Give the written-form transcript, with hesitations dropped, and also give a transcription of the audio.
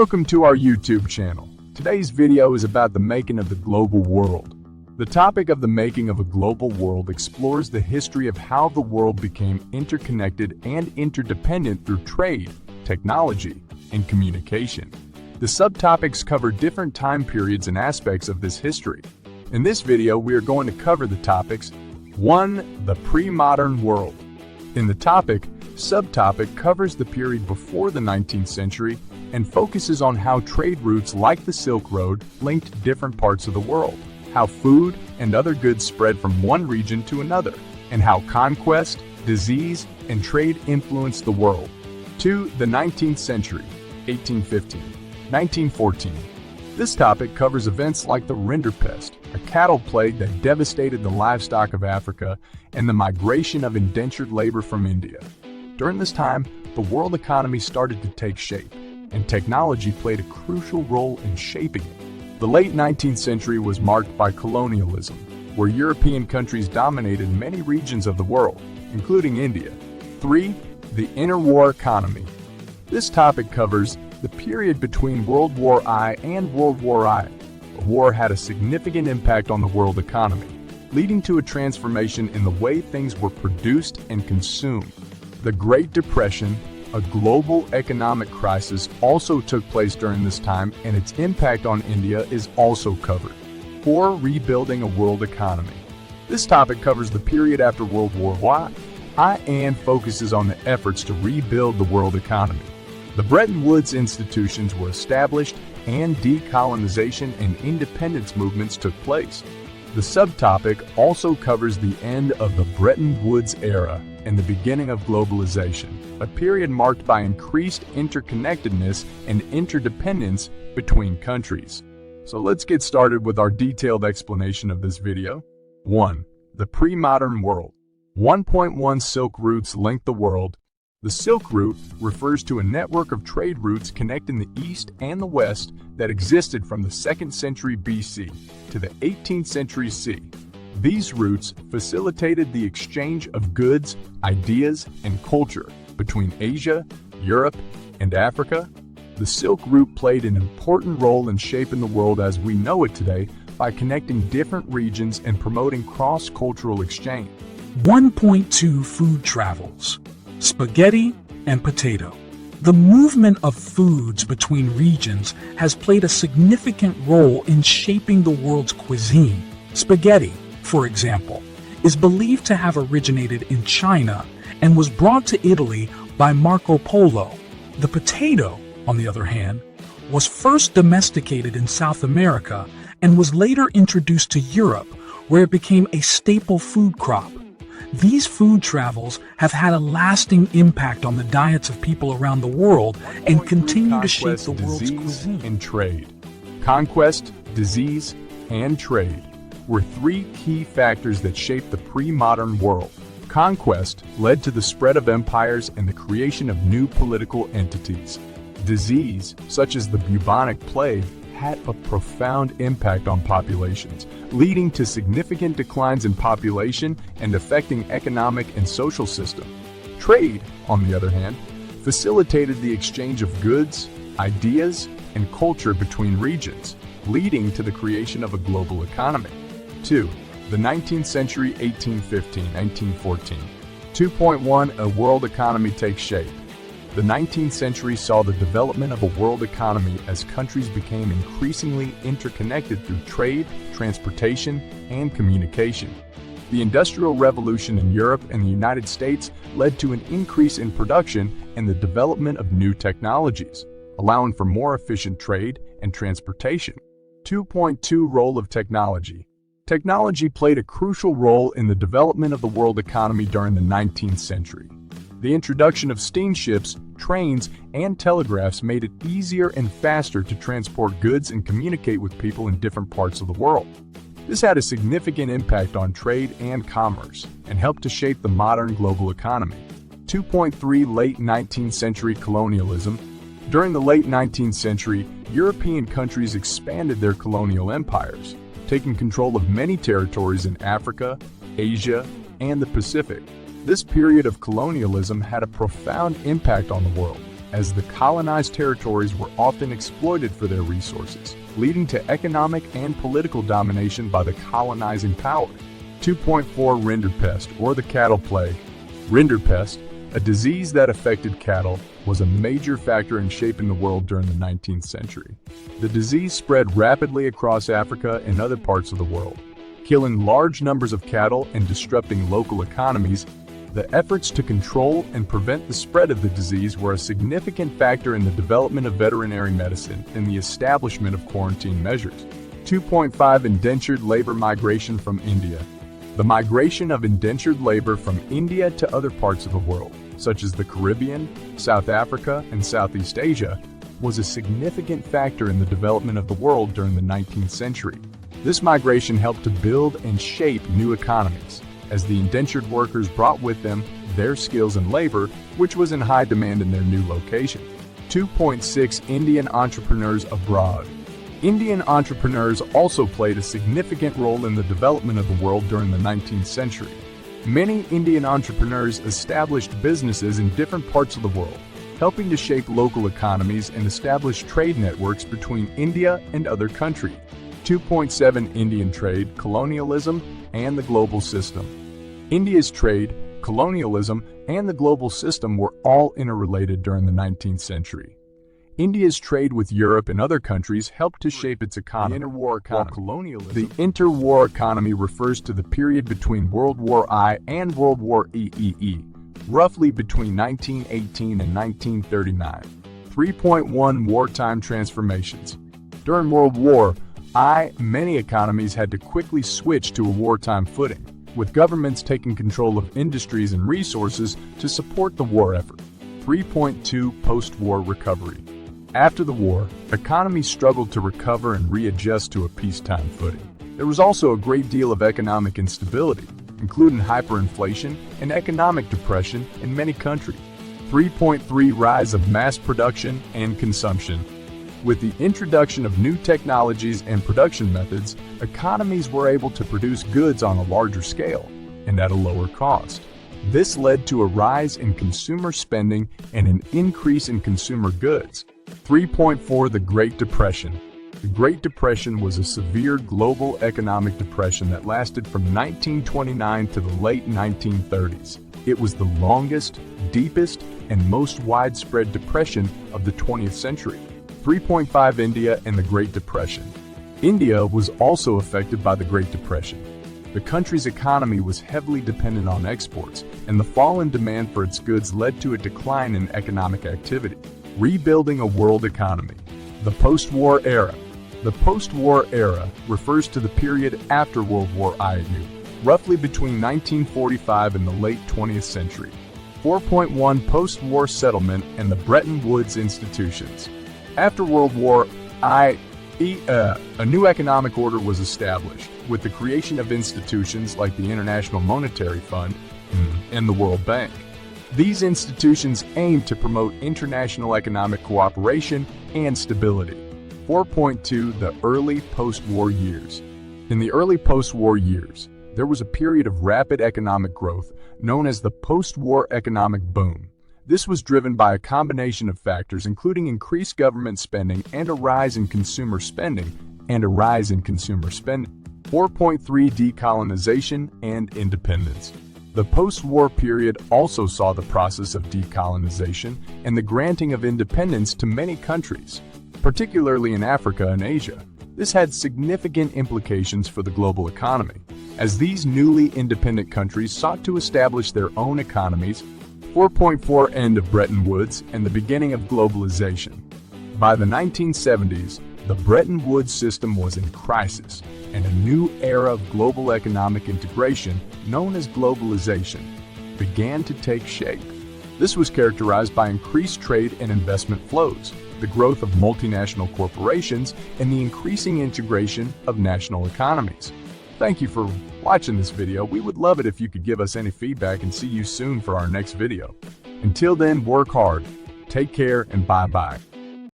Welcome to our YouTube channel. Today's video is about the making of the global world. The topic of the making of a global world explores the history of how the world became interconnected and interdependent through trade, technology, and communication. The subtopics cover different time periods and aspects of this history. In this video, we are going to cover the topics 1. The pre-modern world. In the topic, subtopic covers the period before the 19th century and focuses on how trade routes like the Silk Road linked different parts of the world, how food and other goods spread from one region to another, and how conquest, disease, and trade influenced the world. 2. The 19th century, 1815, 1914. This topic covers events like the Rinderpest, a cattle plague that devastated the livestock of Africa, and the migration of indentured labor from India. During this time, the world economy started to take shape, and technology played a crucial role in shaping it. The late 19th century was marked by colonialism, where European countries dominated many regions of the world, including India. 3. The interwar economy. This topic covers the period between World War I and World War I. The war had a significant impact on the world economy, leading to a transformation in the way things were produced and consumed. The Great Depression, a global economic crisis, also took place during this time, and its impact on India is also covered. 4. Rebuilding a world economy. This topic covers the period after World War I and focuses on the efforts to rebuild the world economy. The Bretton Woods institutions were established, and decolonization and independence movements took place. The subtopic also covers the end of the Bretton Woods era and the beginning of globalization, a period marked by increased interconnectedness and interdependence between countries. So let's get started with our detailed explanation of this video. 1. The pre-modern world. 1.1 Silk routes link the world. The Silk Route refers to a network of trade routes connecting the East and the West that existed from the 2nd century BC to the 18th century CE. These routes facilitated the exchange of goods, ideas, and culture between Asia, Europe, and Africa. The Silk Route played an important role in shaping the world as we know it today by connecting different regions and promoting cross-cultural exchange. 1.2 Food travels. Spaghetti and potato. The movement of foods between regions has played a significant role in shaping the world's cuisine. Spaghetti, for example, is believed to have originated in China and was brought to Italy by Marco Polo. The potato, on the other hand, was first domesticated in South America and was later introduced to Europe, where it became a staple food crop. These food travels have had a lasting impact on the diets of people around the world and continue to shape the world's cuisine. And trade. Conquest, disease, and trade were three key factors that shaped the pre-modern world. Conquest led to the spread of empires and the creation of new political entities. Disease, such as the bubonic plague, had a profound impact on populations, leading to significant declines in population and affecting economic and social system. Trade, on the other hand, facilitated the exchange of goods, ideas, and culture between regions, leading to the creation of a global economy. 2. The 19th century, 1815-1914. 2.1 A world economy takes shape. The 19th century saw the development of a world economy as countries became increasingly interconnected through trade, transportation, and communication. The Industrial Revolution in Europe and the United States led to an increase in production and the development of new technologies, allowing for more efficient trade and transportation. 2.2 Role of technology. Technology played a crucial role in the development of the world economy during the 19th century. The introduction of steamships, trains, and telegraphs made it easier and faster to transport goods and communicate with people in different parts of the world. This had a significant impact on trade and commerce and helped to shape the modern global economy. 2.3 Late 19th century colonialism. During the late 19th century, European countries expanded their colonial empires, taking control of many territories in Africa, Asia, and the Pacific. This period of colonialism had a profound impact on the world, as the colonized territories were often exploited for their resources, leading to economic and political domination by the colonizing power. 2.4 Rinderpest, or the cattle plague. Rinderpest, a disease that affected cattle, was a major factor in shaping the world during the 19th century. The disease spread rapidly across Africa and other parts of the world, killing large numbers of cattle and disrupting local economies. The efforts to control and prevent the spread of the disease were a significant factor in the development of veterinary medicine and the establishment of quarantine measures. 2.5 Indentured labor migration from India. The migration of indentured labor from India to other parts of the world, such as the Caribbean, South Africa, and Southeast Asia, was a significant factor in the development of the world during the 19th century. This migration helped to build and shape new economies, as the indentured workers brought with them their skills and labor, which was in high demand in their new location. 2.6 Indian entrepreneurs abroad. Indian entrepreneurs also played a significant role in the development of the world during the 19th century. Many Indian entrepreneurs established businesses in different parts of the world, helping to shape local economies and establish trade networks between India and other countries. 2.7 Indian trade, colonialism, and the global system. India's trade, colonialism, and the global system were all interrelated during the 19th century. India's trade with Europe and other countries helped to shape its economy. The interwar economy. The interwar economy refers to the period between World War I and World War II, roughly between 1918 and 1939. 3.1 Wartime transformations. During World War I, many economies had to quickly switch to a wartime footing, with governments taking control of industries and resources to support the war effort. 3.2 Post-war recovery. After the war, economies struggled to recover and readjust to a peacetime footing. There was also a great deal of economic instability, including hyperinflation and economic depression in many countries. 3.3 Rise of mass production and consumption. With the introduction of new technologies and production methods, economies were able to produce goods on a larger scale and at a lower cost. This led to a rise in consumer spending and an increase in consumer goods. 3.4 The Great Depression. The Great Depression was a severe global economic depression that lasted from 1929 to the late 1930s. It was the longest, deepest, and most widespread depression of the 20th century. 3.5 India and the Great Depression. India was also affected by the Great Depression. The country's economy was heavily dependent on exports, and the fall in demand for its goods led to a decline in economic activity. Rebuilding a world economy. The post-war era. The post-war era refers to the period after World War II, roughly between 1945 and the late 20th century. 4.1 Post-war settlement and the Bretton Woods institutions. After World War I, a new economic order was established, with the creation of institutions like the International Monetary Fund and the World Bank. These institutions aimed to promote international economic cooperation and stability. 4.2 The early post-war years. In the early post-war years, there was a period of rapid economic growth known as the post-war economic boom. This was driven by a combination of factors including increased government spending and a rise in consumer spending. 4.3 Decolonization and independence. The post-war period also saw the process of decolonization and the granting of independence to many countries, particularly in Africa and Asia. This had significant implications for the global economy, as these newly independent countries sought to establish their own economies. 4.4 End of Bretton Woods and the beginning of globalization. By the 1970s, the Bretton Woods system was in crisis, and a new era of global economic integration, known as globalization, began to take shape. This was characterized by increased trade and investment flows, the growth of multinational corporations, and the increasing integration of national economies. Thank you for watching this video. We would love it if you could give us any feedback, and see you soon for our next video. Until then, work hard, take care, and bye-bye.